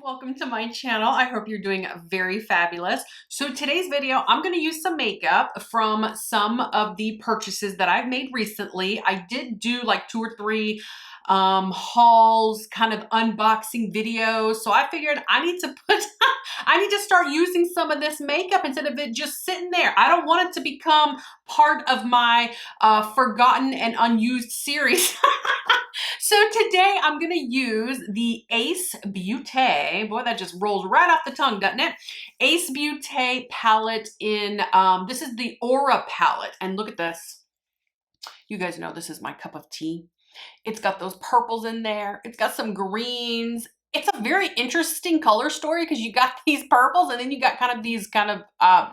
welcome to my channel. I hope you're doing very fabulous. So today's video, I'm going to use some makeup from some of the purchases that I've made recently. I did do like 2 or 3 hauls, kind of unboxing videos. So I figured I need to I need to start using some of this makeup instead of it just sitting there. I don't want it to become part of my forgotten and unused series. So today I'm going to use the Ace Beaute, boy, that just rolls right off the tongue, doesn't it? Ace Beaute palette in, this is the Aura palette. And look at this. You guys know this is my cup of tea. It's got those purples in there. It's got some greens. It's a very interesting color story because you got these purples and then you got kind of these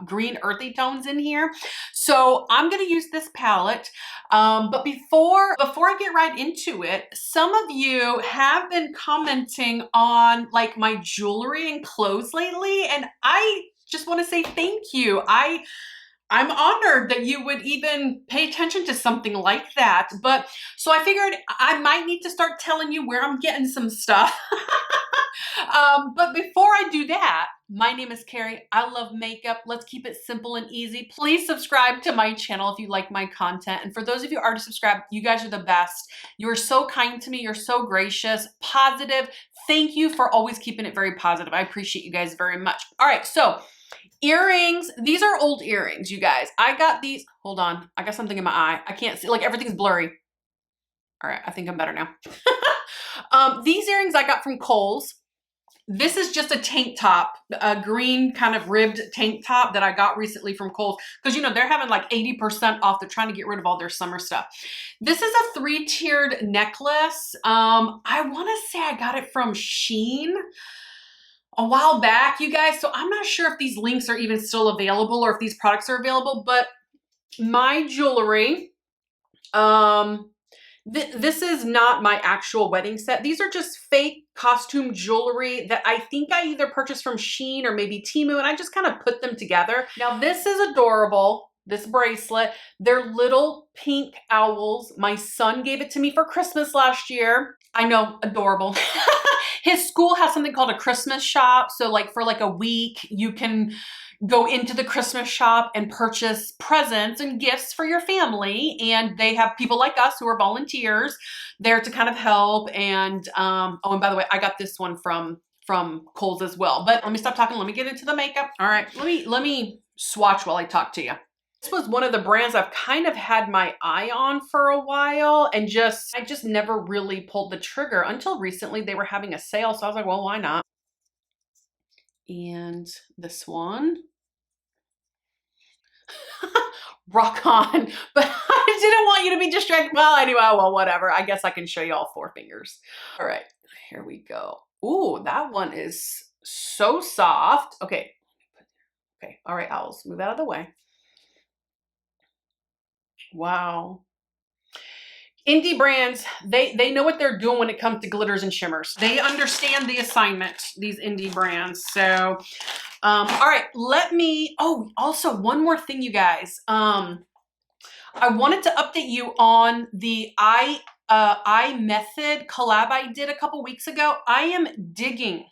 green earthy tones in here. So I'm going to use this palette. But before I get right into it, some of you have been commenting on like my jewelry and clothes lately. And I just want to say thank you. I'm honored that you would even pay attention to something like that. But so I figured I might need to start telling you where I'm getting some stuff. But before I do that, my name is Carrie. I love makeup. Let's keep it simple and easy. Please subscribe to my channel if you like my content. And for those of you who already subscribed, you guys are the best. You are so kind to me. You're so gracious, positive. Thank you for always keeping it very positive. I appreciate you guys very much. All right, so earrings. These are old earrings, you guys. I got these. Hold on. I got something in my eye. I can't see. Like everything's blurry. All right. I think I'm better now. These earrings I got from Kohl's. This is just a tank top, a green kind of ribbed tank top that I got recently from Kohl's. Because, you know, they're having like 80% off. They're trying to get rid of all their summer stuff. This is a 3-tiered necklace. I want to say I got it from Shein a while back, you guys. So I'm not sure if these links are even still available or if these products are available, but my jewelry, this is not my actual wedding set. These are just fake costume jewelry that I think I either purchased from Shein or maybe Temu, and I just kind of put them together. Now this is adorable. This bracelet, they're little pink owls. My son gave it to me for Christmas last year. I know, adorable. His school has something called a Christmas shop. So like for like a week, you can go into the Christmas shop and purchase presents and gifts for your family. And they have people like us who are volunteers there to kind of help. And, oh, and by the way, I got this one from Kohl's as well. But let me stop talking. Let me get into the makeup. All right, let me swatch while I talk to you. This was one of the brands I've kind of had my eye on for a while and I just never really pulled the trigger until recently. They were having a sale. So I was like, well, why not? And this one, rock on, but I didn't want you to be distracted. Well, anyway, well, whatever. I guess I can show you all 4 fingers. All right, here we go. Ooh, that one is so soft. Okay. Okay. All right, owls, move out of the way. Wow. Indie brands, they know what they're doing when it comes to glitters and shimmers. They understand the assignment, these indie brands. So, all right, also one more thing, you guys. I wanted to update you on the eye method collab I did a couple weeks ago. I am digging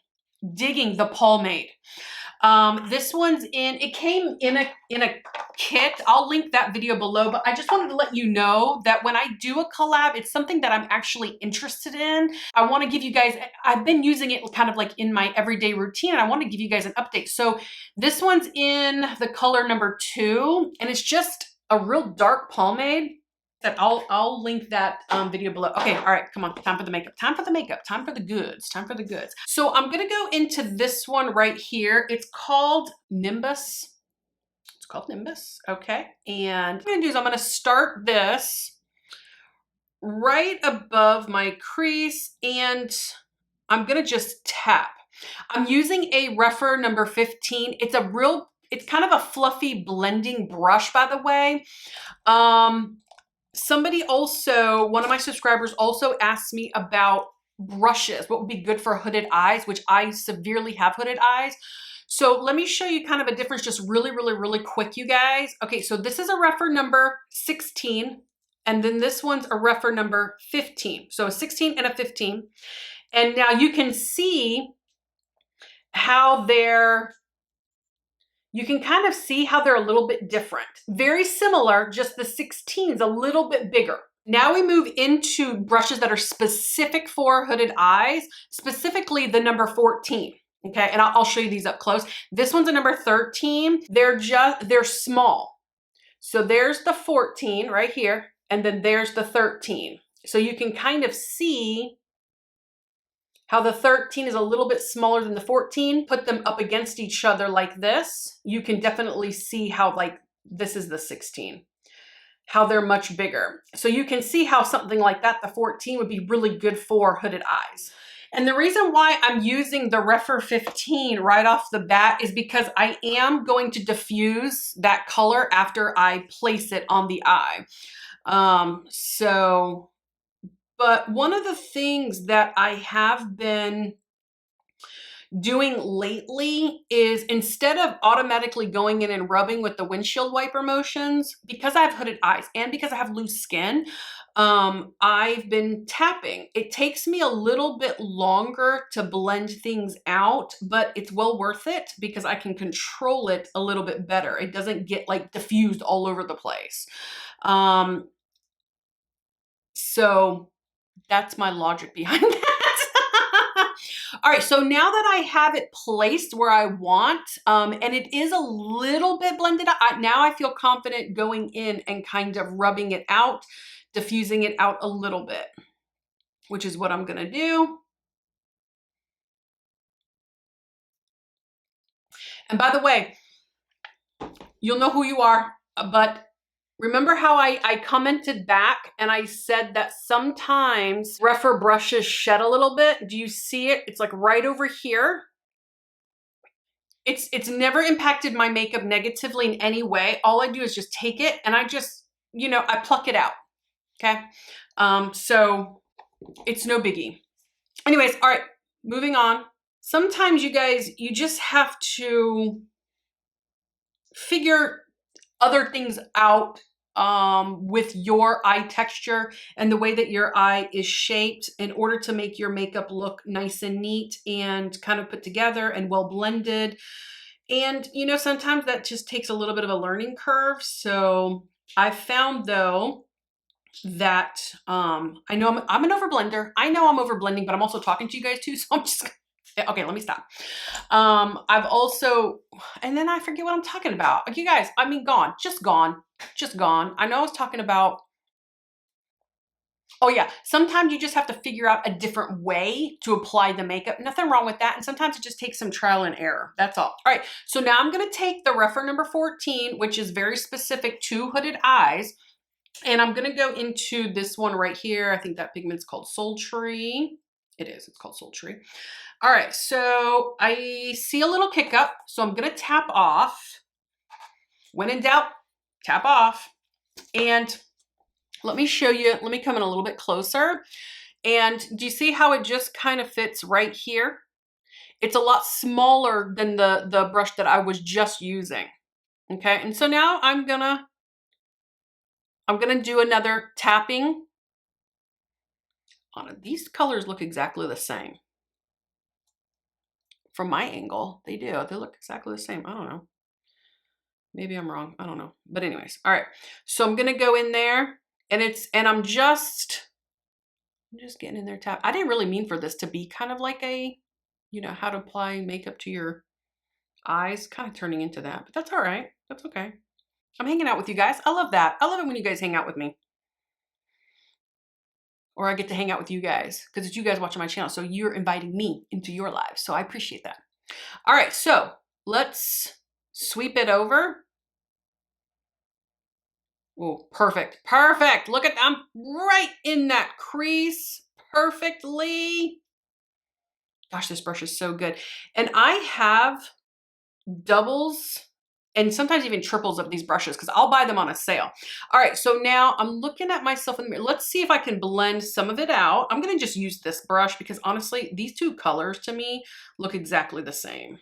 the pomade. This one's it came in a kit. I'll link that video below, but I just wanted to let you know that when I do a collab, it's something that I'm actually interested in. I want to give you guys, I've been using it kind of like in my everyday routine, and I want to give you guys an update. So this one's in the color number 2, and it's just a real dark pomade. That I'll link that video below. Okay, all right, come on, time for the makeup, time for the makeup, time for the goods, time for the goods. So I'm gonna go into this one right here. It's called Nimbus. It's called Nimbus, okay. And what I'm gonna do is I'm gonna start this right above my crease and I'm gonna just tap. I'm using a Rephr number 15. It's kind of a fluffy blending brush, by the way. Somebody also, one of my subscribers also asked me about brushes, what would be good for hooded eyes, which I severely have hooded eyes. So let me show you kind of a difference just really, really, really quick, you guys. Okay, so this is a Rephr number 16, and then this one's a Rephr number 15. So a 16 and a 15. And now you can see how you can kind of see how they're a little bit different. Very similar, just the 16 is a little bit bigger. Now we move into brushes that are specific for hooded eyes, specifically the number 14. Okay, and I'll show you these up close. This one's a number 13. They're small. So there's the 14 right here, and then there's the 13. So you can kind of see how the 13 is a little bit smaller than the 14. Put them up against each other like this. You can definitely see how, like, this is the 16, how they're much bigger. So you can see how something like that, the 14, would be really good for hooded eyes. And the reason why I'm using the Refer 15 right off the bat is because I am going to diffuse that color after I place it on the eye. But one of the things that I have been doing lately is, instead of automatically going in and rubbing with the windshield wiper motions, because I have hooded eyes and because I have loose skin, I've been tapping. It takes me a little bit longer to blend things out, but it's well worth it because I can control it a little bit better. It doesn't get like diffused all over the place. So that's my logic behind that. All right, so now that I have it placed where I want, and it is a little bit blended out, now I feel confident going in and kind of rubbing it out, diffusing it out a little bit, which is what I'm gonna do. And by the way, you'll know who you are, but remember how I commented back and I said that sometimes Refer brushes shed a little bit? Do you see it? It's like right over here. It's never impacted my makeup negatively in any way. All I do is just take it and I just, I pluck it out, okay? So it's no biggie. Anyways, all right, moving on. Sometimes you guys, you just have to figure other things out with your eye texture and the way that your eye is shaped in order to make your makeup look nice and neat and kind of put together and well blended. And, sometimes that just takes a little bit of a learning curve. So I found, though, that I know I'm an overblender. I know I'm overblending, but I'm also talking to you guys too. So I'm just okay, let me stop. I've also, and then I forget what I'm talking about. You guys, I mean, just gone. I know I was talking about, oh yeah, sometimes you just have to figure out a different way to apply the makeup. Nothing wrong with that. And sometimes it just takes some trial and error. That's all. All right, so now I'm gonna take the Refer number 14, which is very specific to hooded eyes, and I'm gonna go into this one right here. I think that pigment's called Sultry. It's called Sultry. All right, so I see a little kick up, so I'm gonna tap off. When in doubt, tap off. And let me show you, let me come in a little bit closer. And do you see how it just kind of fits right here? It's a lot smaller than the brush that I was just using. Okay, and so now I'm gonna do another tapping on it. These colors look exactly the same. From my angle, they do. They look exactly the same. I don't know. Maybe I'm wrong. I don't know. But anyways, all right. So I'm gonna go in there, and I'm just getting in there. Tap. I didn't really mean for this to be kind of like a, how to apply makeup to your eyes, kind of turning into that. But that's all right. That's okay. I'm hanging out with you guys. I love that. I love it when you guys hang out with me. Or I get to hang out with you guys because it's you guys watching my channel. So you're inviting me into your lives. So I appreciate that. All right, so let's sweep it over. Oh, perfect. Perfect. Look at, I'm right in that crease perfectly. Gosh, this brush is so good. And I have doubles and sometimes even triples of these brushes because I'll buy them on a sale. All right, so now I'm looking at myself in the mirror. Let's see if I can blend some of it out. I'm gonna just use this brush because honestly, these two colors to me look exactly the same.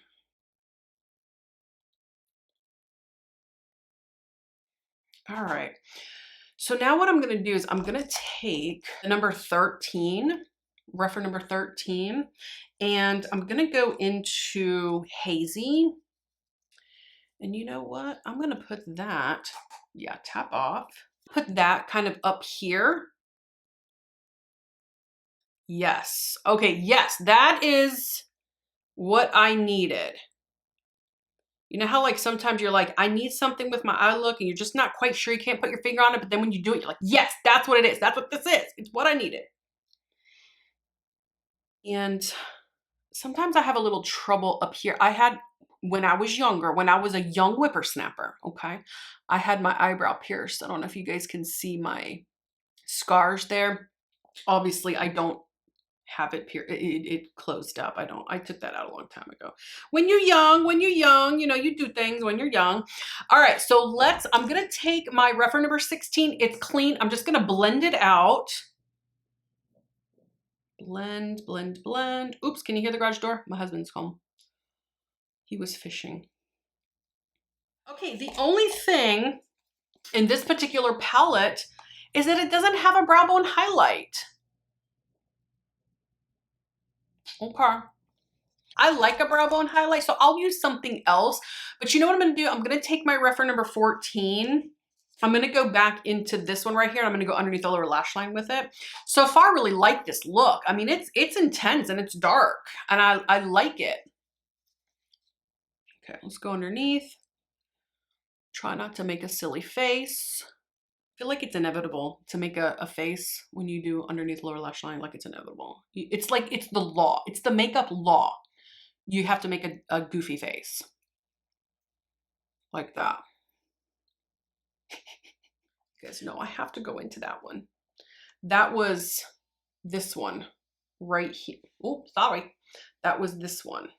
All right, so now what I'm gonna do is I'm gonna take the number 13, Refer number 13, And I'm gonna go into Hazy. And you know what? I'm gonna put that, yeah, tap off. Put that kind of up here. Yes. Okay, yes, that is what I needed. You know how like sometimes you're like, I need something with my eye look and you're just not quite sure, you can't put your finger on it, but then when you do it, you're like, yes, that's what it is. That's what this is. It's what I needed. And sometimes I have a little trouble up here. I had, when I was younger, when I was a young whippersnapper, okay, I had my eyebrow pierced. I don't know if you guys can see my scars there. Obviously, I don't have it pierced. It closed up. I took that out a long time ago. When you're young, you know, you do things when you're young. All right, so I'm gonna take my reference number 16. It's clean. I'm just gonna blend it out. Blend, blend, blend. Oops, can you hear the garage door? My husband's home. He was fishing. Okay, the only thing in this particular palette is that it doesn't have a brow bone highlight. Okay. I like a brow bone highlight, so I'll use something else. But you know what I'm gonna do? I'm gonna take my reference number 14. I'm gonna go back into this one right here. I'm gonna go underneath the lower lash line with it. So far, I really like this look. I mean, it's intense and it's dark, and I like it. Okay, let's go underneath. Try not to make a silly face. I feel like it's inevitable to make a face when you do underneath lower lash line, like it's inevitable. It's like, it's the law. It's the makeup law. You have to make a goofy face. Like that. You guys know I have to go into that one. That was this one right here. Oh, sorry. That was this one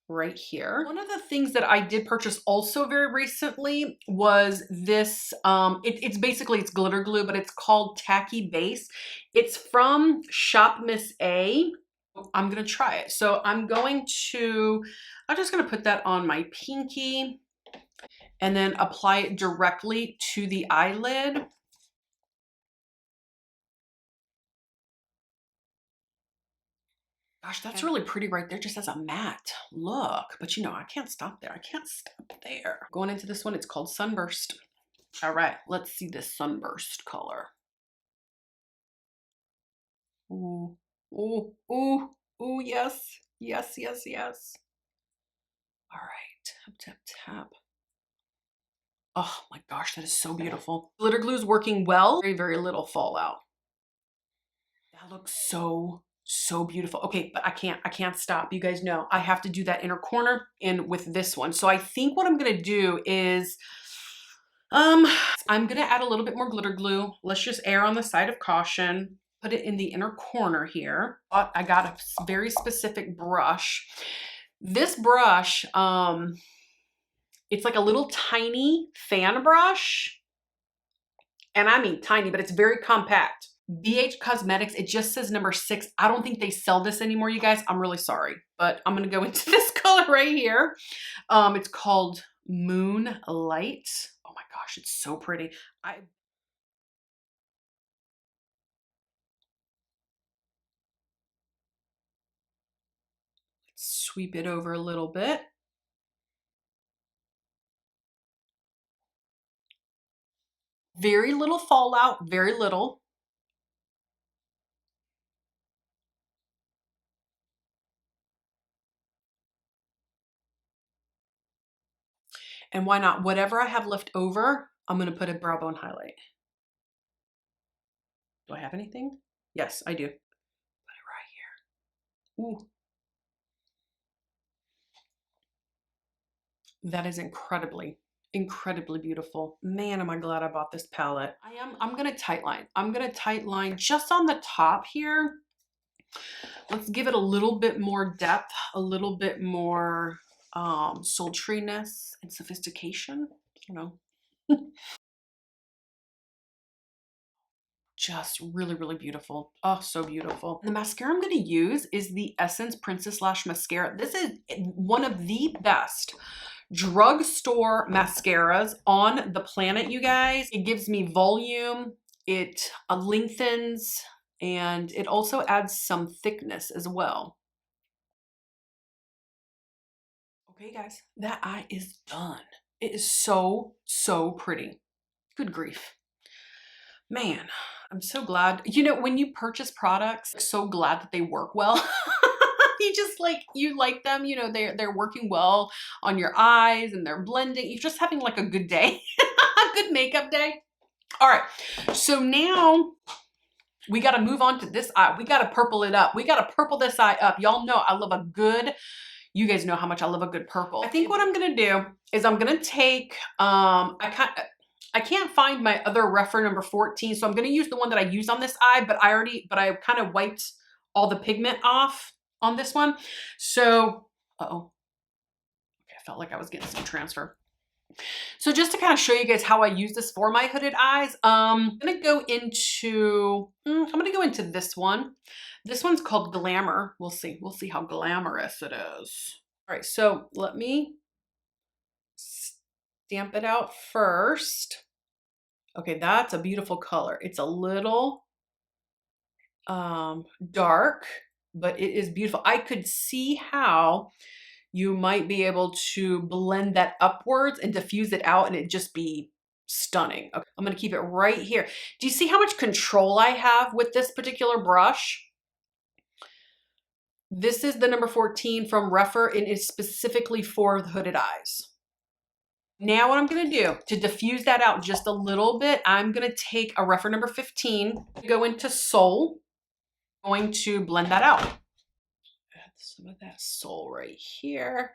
right here. One of the things that I did purchase also very recently was this, it's basically, it's glitter glue, but it's called Tacky Base. It's from Shop Miss A. I'm gonna try it. So I'm just gonna put that on my pinky and then apply it directly to the eyelid. Gosh, that's really pretty right there, just as a matte look. But you know, I can't stop there. I can't stop there. Going into this one, it's called Sunburst. All right, let's see this Sunburst color. Ooh, ooh, ooh, ooh, yes. Yes, yes, yes. All right, tap, tap, tap. Oh my gosh, that is so beautiful. Glitter glue is working well. Very, very little fallout. That looks so beautiful. Okay, but I can't stop. You guys know I have to do that inner corner in with this one. So I think what I'm gonna do is, I'm gonna add a little bit more glitter glue. Let's just err on the side of caution. Put it in the inner corner here. I got a very specific brush. This brush, it's like a little tiny fan brush. And I mean tiny, but it's very compact. BH Cosmetics, it just says number 6. I don't think they sell this anymore, you guys. I'm really sorry, but I'm gonna go into this color right here. It's called Moonlight. Oh my gosh, it's so pretty. I sweep it over a little bit. Very little fallout, very little. And why not? Whatever I have left over, I'm gonna put a brow bone highlight. Do I have anything? Yes, I do. Put it right here. Ooh. That is incredibly beautiful. Man, am I glad I bought this palette. I'm gonna tightline. I'm gonna tightline just on the top here. Let's give it a little bit more depth, a little bit more sultriness and sophistication, you know. Just really beautiful. Oh, so beautiful. The mascara I'm going to use is the Essence Princess Lash Mascara. This is one of the best drugstore mascaras on the planet, you guys. It gives me volume, it lengthens, and it also adds some thickness as well. Okay, guys, that eye is done. It is so, so pretty. Good grief. Man, I'm so glad. You know, when you purchase products, so glad that they work well. You just like, you like them, you know, they're working well on your eyes and they're blending. You're just having like a good day, a good makeup day. All right, so now we got to move on to this eye. We got to purple it up. We got to purple this eye up. Y'all know I love a good, you guys know how much I love a good purple. I think what I'm going to do is I'm going to take, I can't find my other refer number 14. So I'm going to use the one that I use on this eye, but I kind of wiped all the pigment off on this one. So, uh-oh. Okay, I felt like I was getting some transfer. So just to kind of show you guys how I use this for my hooded eyes, I'm going to go into this one. This one's called Glamour. We'll see how glamorous it is. All right, so let me stamp it out first. Okay, that's a beautiful color. It's a little dark, but it is beautiful. I could see how you might be able to blend that upwards and diffuse it out and it just be stunning. Okay, I'm gonna keep it right here. Do you see how much control I have with this particular brush? This is the number 14 from Refer and it's specifically for the hooded eyes. Now what I'm gonna do to diffuse that out just a little bit, I'm gonna take a Refer number 15, go into Soul, going to blend that out. Add some of that Soul right here.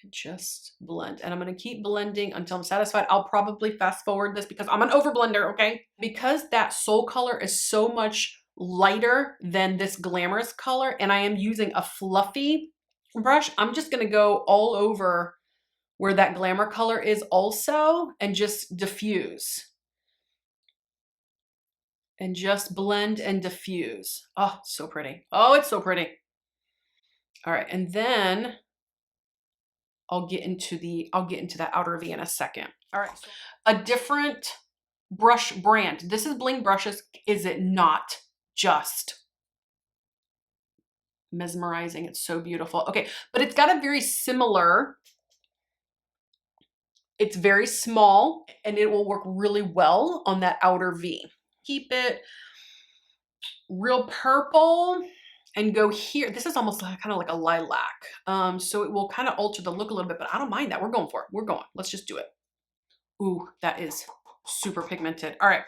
And just blend. And I'm gonna keep blending until I'm satisfied. I'll probably fast forward this because I'm an over blender, okay? Because that Soul color is so much lighter than this glamorous color and I am using a fluffy brush, I'm just gonna go all over where that glamour color is also and just diffuse. And just blend and diffuse. Oh, so pretty. Oh, it's so pretty. All right, and then I'll get into that outer V in a second. All right, so a different brush brand. This is Bling Brushes. Is it not just mesmerizing? It's so beautiful. Okay, but it's got a very similar, it's very small and it will work really well on that outer V. Keep it real purple and go here. This is almost like, kind of like a lilac. So it will kind of alter the look a little bit, but I don't mind that. We're going for it. We're going. Let's just do it. Ooh, that is super pigmented. All right,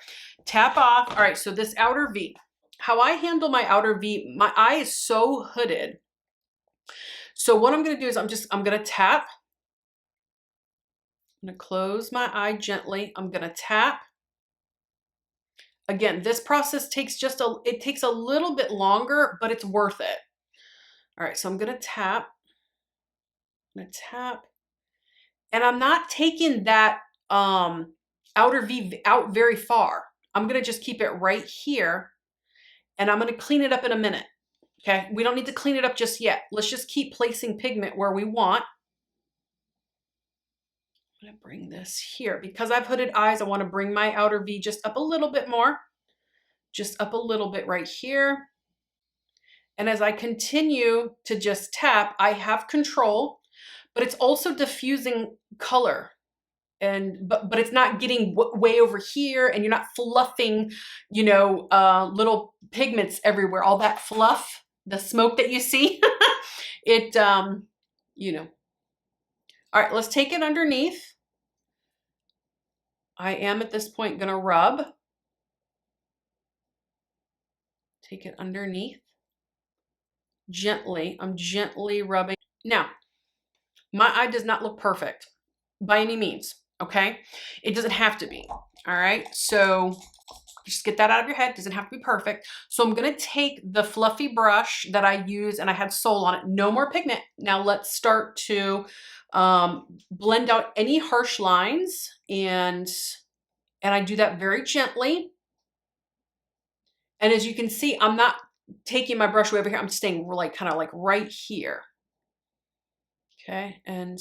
tap off. All right, so this outer V. How I handle my outer V, my eye is so hooded. So what I'm gonna do is I'm gonna tap. I'm gonna close my eye gently. I'm gonna tap. Again, this process takes it takes a little bit longer, but it's worth it. All right, so I'm gonna tap. I'm gonna tap. And I'm not taking that outer V out very far. I'm gonna just keep it right here and I'm gonna clean it up in a minute. Okay, we don't need to clean it up just yet. Let's just keep placing pigment where we want. I'm gonna bring this here. Because I've hooded eyes, I wanna bring my outer V just up a little bit more. Just up a little bit right here. And as I continue to just tap, I have control, but it's also diffusing color. But it's not getting way over here and you're not fluffing, you know, little pigments everywhere. All that fluff, the smoke that you see, it, you know. All right, let's take it underneath. I am at this point gonna rub. Take it underneath. Gently, I'm gently rubbing. Now, my eye does not look perfect by any means, okay? It doesn't have to be, all right? So just get that out of your head. It doesn't have to be perfect. So I'm gonna take the fluffy brush that I use and I had Soul on it, no more pigment. Now let's start to blend out any harsh lines and I do that very gently. And as you can see, I'm not taking my brush way over here. I'm staying like kind of like right here. Okay, and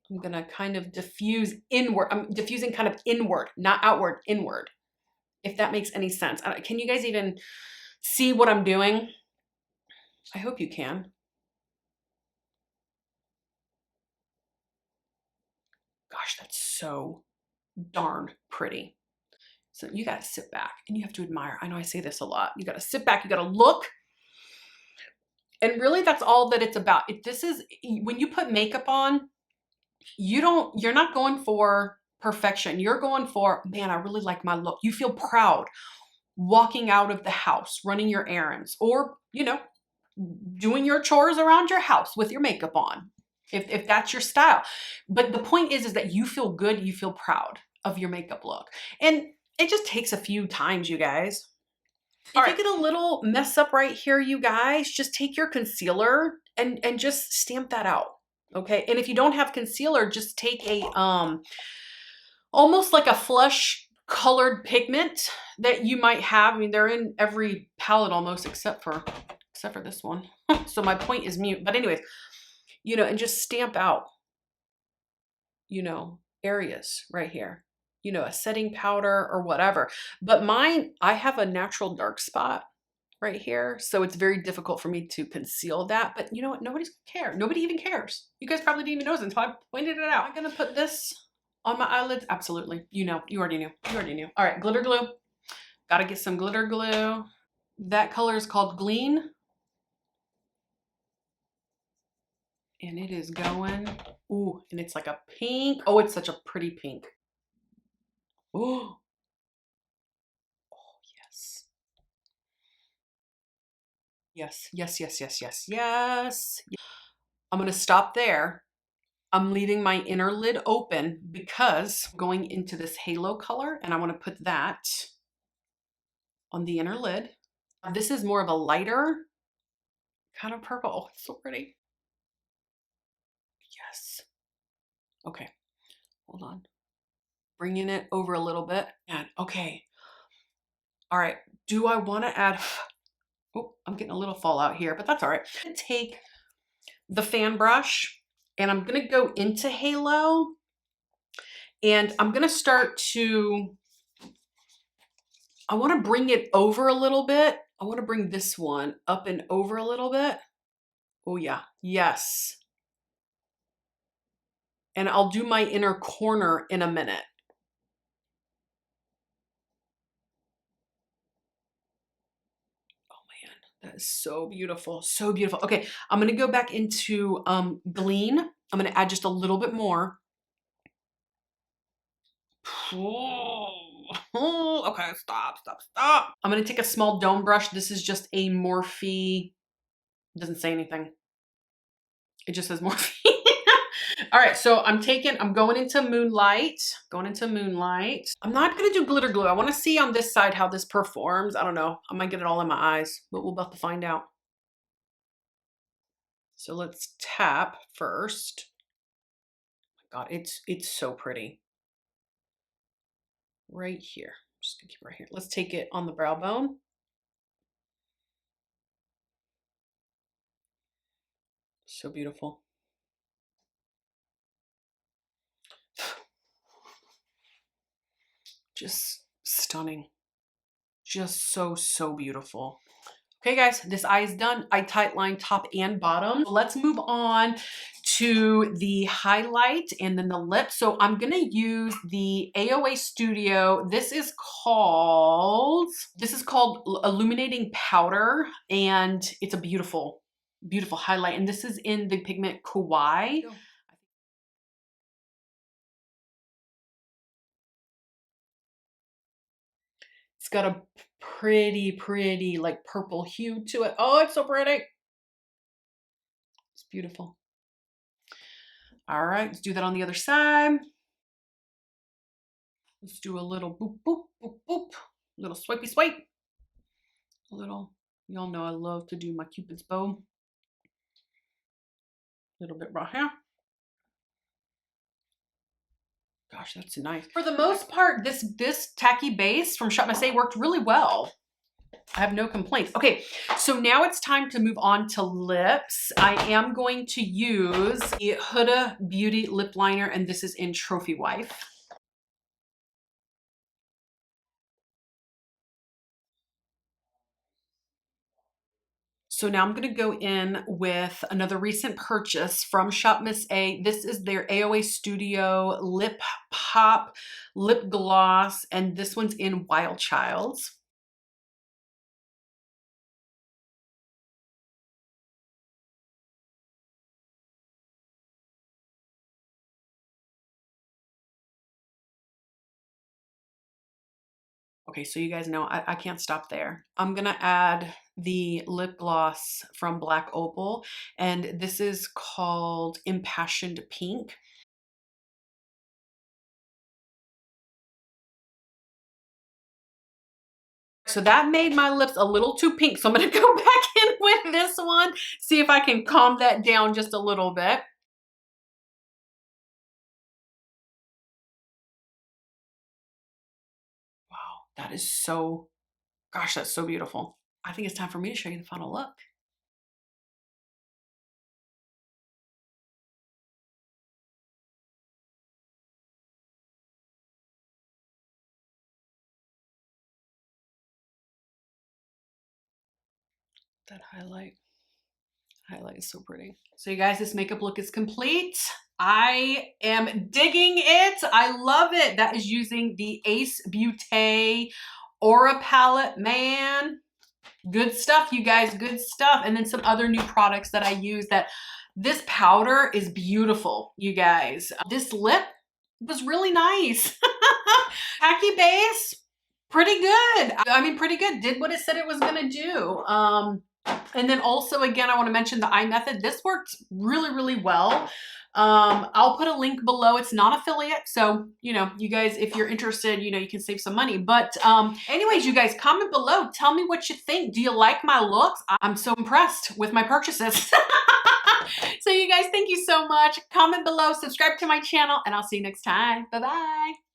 I'm gonna kind of diffuse inward. I'm diffusing kind of inward, not outward, inward. If that makes any sense. Can you guys even see what I'm doing? I hope you can. so darn pretty. So you gotta sit back and you have to admire. I know I say this a lot. You gotta sit back, you gotta look. And really that's all that it's about. If this is, when you put makeup on, you're not going for perfection. You're going for, man, I really like my look. You feel proud walking out of the house, running your errands, or, you know, doing your chores around your house with your makeup on, if that's your style. But the point is that you feel good, you feel proud of your makeup look. And it just takes a few times, you guys. If you get a little mess up right here, you guys, just take your concealer and just stamp that out. Okay. And if you don't have concealer, just take a, almost like a flesh colored pigment that you might have. I mean, they're in every palette almost except for this one. So my point is mute. But anyways, you know, and just stamp out, you know, areas right here, you know, a setting powder or whatever. But mine, I have a natural dark spot right here. So it's very difficult for me to conceal that. But you know what? Nobody's gonna care. Nobody even cares. You guys probably didn't even notice until I pointed it out. Am I gonna put this on my eyelids? Absolutely. You know, you already knew. You already knew. All right, glitter glue. Gotta get some glitter glue. That color is called Glean. And it is going, ooh, and it's like a pink. Oh, it's such a pretty pink. Oh, yes. Yes, yes, yes, yes, yes, yes. I'm gonna stop there. I'm leaving my inner lid open because I'm going into this halo color and I wanna put that on the inner lid. This is more of a lighter kind of purple. Oh, it's so pretty. Yes. Okay, hold on. Bringing it over a little bit. And okay. All right, do I wanna add, oh, I'm getting a little fallout here, but that's all right. I'm gonna take the fan brush and I'm gonna go into halo and I'm gonna start to, I wanna bring it over a little bit. I wanna bring this one up and over a little bit. Oh yeah, yes. And I'll do my inner corner in a minute. That is so beautiful, so beautiful. Okay, I'm gonna go back into Glean. I'm gonna add just a little bit more. Okay, stop. I'm gonna take a small dome brush. This is just a Morphe, it doesn't say anything. It just says Morphe. All right, so I'm going into Moonlight. I'm not gonna do glitter glue. I wanna see on this side how this performs. I don't know, I might get it all in my eyes, but we'll about to find out. So let's tap first. Oh my God, it's so pretty. Right here, I'm just gonna keep it right here. Let's take it on the brow bone. So beautiful. Just stunning. Just so, so beautiful. Okay guys, this eye is done. I tight line top and bottom. Let's move on to the highlight and then the lip. So I'm gonna use the AOA Studio. This is called Illuminating Powder, and it's a beautiful, beautiful highlight. And this is in the pigment Kawaii. It's got a pretty like purple hue to it. Oh, it's so pretty. It's beautiful. All right, let's do that on the other side. Let's do a little boop, boop, boop, boop. A little swipey swipe. A little, y'all know I love to do my Cupid's bow. A little bit right here. Gosh, that's nice. For the most part, this tacky base from Shop Massé worked really well. I have no complaints. Okay, so now it's time to move on to lips. I am going to use the Huda Beauty Lip Liner, and this is in Trophy Wife. So now I'm going to go in with another recent purchase from Shop Miss A. This is their AOA Studio Lip Pop Lip Gloss, and this one's in Wild Childs. Okay, so you guys know I can't stop there. I'm gonna add the lip gloss from Black Opal, and this is called Impassioned Pink. So that made my lips a little too pink, so I'm gonna go back in with this one, see if I can calm that down just a little bit. Wow, that is so, gosh, that's so beautiful. I think it's time for me to show you the final look. That highlight is so pretty. So you guys, this makeup look is complete. I am digging it. I love it. That is using the Ace Beaute Aura palette. Man, good stuff, you guys, good stuff. And then some other new products that I use. That this powder is beautiful, you guys. This lip was really nice. Tacky base, pretty good. I mean, pretty good. Did what it said it was gonna do. And then also, again, I want to mention the eye method. This worked really, really well. I'll put a link below. It's not affiliate, so you know, you guys, if you're interested, you know, you can save some money. But anyways, you guys, comment below. Tell me what you think. Do you like my looks? I'm so impressed with my purchases. So you guys, thank you so much. Comment below, subscribe to my channel, and I'll see you next time. Bye-bye.